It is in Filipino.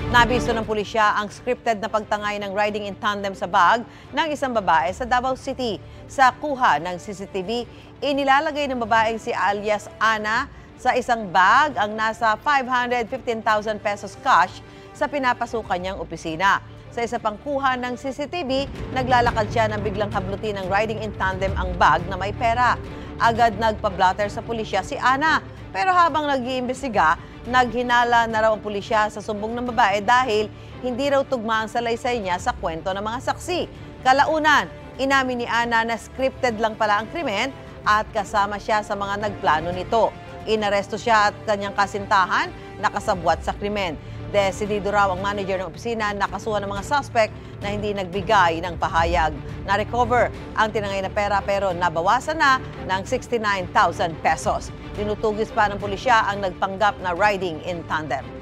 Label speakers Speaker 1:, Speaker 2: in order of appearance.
Speaker 1: Nabisto ng pulisya ang scripted na pagtangay ng riding in tandem sa bag ng isang babae sa Davao City. Sa kuha ng CCTV, inilalagay ng babaeng si alias Ana sa isang bag ang nasa 515,000 pesos cash sa pinapasukan niyang opisina. Sa isa pang kuha ng CCTV, naglalakad siya nang biglang hablutin ng riding in tandem ang bag na may pera. Agad nagpa-blotter sa pulisya si Ana. Pero habang nag-iimbestiga, naghinala na raw ang pulisya sa sumbong ng babae dahil hindi raw tugma ang salaysay niya sa kwento ng mga saksi. Kalaunan, inamin ni Ana na scripted lang pala ang krimen at kasama siya sa mga nagplano nito. Inaresto siya at kanyang kasintahan nakasabwat sa krimen. Desidido raw ang manager ng opisina na kasuhan ng mga suspect na hindi nagbigay ng pahayag. Na-recover ang tinangay na pera pero nabawasan na ng 69,000 pesos. Tinutugis pa ng pulisya ang nagpanggap na riding in tandem.